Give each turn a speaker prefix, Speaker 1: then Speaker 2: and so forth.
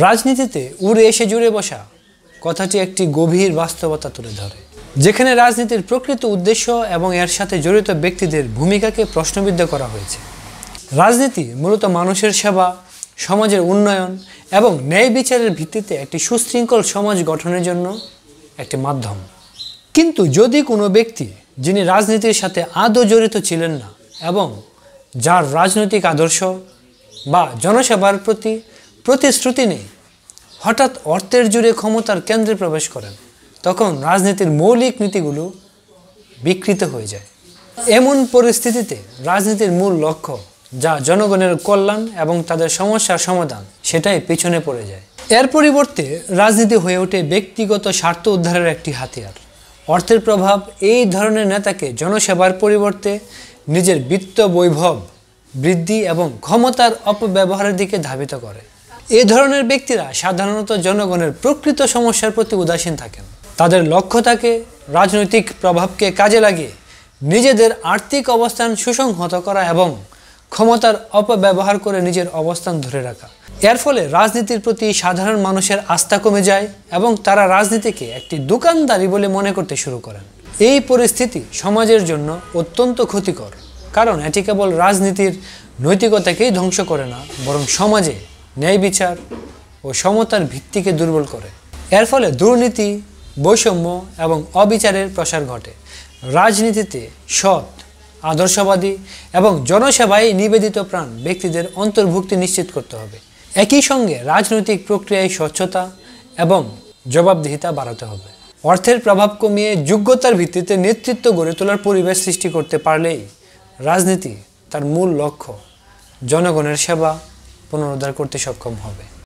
Speaker 1: রাজনীতিতে উড়ে এসে জুড়ে বসা কথাটি একটি গভীর বাস্তবতা তুলে ধরে, যেখানে রাজনীতির প্রকৃত উদ্দেশ্য এবং এর সাথে জড়িত ব্যক্তিদের ভূমিকাকে প্রশ্নবিদ্ধ করা হয়েছে। রাজনীতি মূলত মানুষের সেবা, সমাজের উন্নয়ন এবং ন্যায় বিচারের ভিত্তিতে একটি সুশৃঙ্খল সমাজ গঠনের জন্য একটি মাধ্যম। কিন্তু যদি কোনো ব্যক্তি যিনি রাজনীতির সাথে আদৌ জড়িত ছিলেন না এবং যার রাজনৈতিক আদর্শ বা জনসেবার প্রতি প্রতিশ্রুতি নেই, হঠাৎ অর্থের জোরে ক্ষমতার কেন্দ্রে প্রবেশ করেন, তখন রাজনীতির মৌলিক নীতিগুলো বিকৃত হয়ে যায়। এমন পরিস্থিতিতে রাজনীতির মূল লক্ষ্য, যা জনগণের কল্যাণ এবং তাদের সমস্যার সমাধান, সেটাই পিছনে পড়ে যায়। এর পরিবর্তে রাজনীতি হয়ে ওঠে ব্যক্তিগত স্বার্থ উদ্ধারের একটি হাতিয়ার। অর্থের প্রভাব এই ধরনের নেতাকে জনসেবার পরিবর্তে নিজের বিত্ত বৈভব বৃদ্ধি এবং ক্ষমতার অপব্যবহারের দিকে ধাবিত করে। এ ধরনের ব্যক্তিরা সাধারণত জনগণের প্রকৃত সমস্যার প্রতি উদাসীন থাকেন। তাদের লক্ষ্য থাকে রাজনৈতিক প্রভাবকে কাজে লাগিয়ে নিজেদের আর্থিক অবস্থান সুসংহত করা এবং ক্ষমতার অপব্যবহার করে নিজের অবস্থান ধরে রাখা। এর ফলে রাজনীতির প্রতি সাধারণ মানুষের আস্থা কমে যায় এবং তারা রাজনীতিকে একটি দোকানদারি বলে মনে করতে শুরু করেন। এই পরিস্থিতি সমাজের জন্য অত্যন্ত ক্ষতিকর, কারণ এটি কেবল রাজনীতির নৈতিকতাকেই ধ্বংস করে না, বরং সমাজে ন্যায় বিচার ও সমতার ভিত্তিকে দুর্বল করে। এর ফলে দুর্নীতি, বৈষম্য এবং অবিচারের প্রসার ঘটে। রাজনীতিতে সৎ, আদর্শবাদী এবং জনসেবায় নিবেদিত প্রাণ ব্যক্তিদের অন্তর্ভুক্তি নিশ্চিত করতে হবে। একই সঙ্গে রাজনৈতিক প্রক্রিয়ায় স্বচ্ছতা এবং জবাবদিহিতা বাড়াতে হবে। অর্থের প্রভাব কমিয়ে যোগ্যতার ভিত্তিতে নেতৃত্ব গড়ে তোলার পরিবেশ সৃষ্টি করতে পারলেই রাজনীতি তার মূল লক্ষ্য, জনগণের সেবা, পুনরুদ্ধার করতে সক্ষম হবে।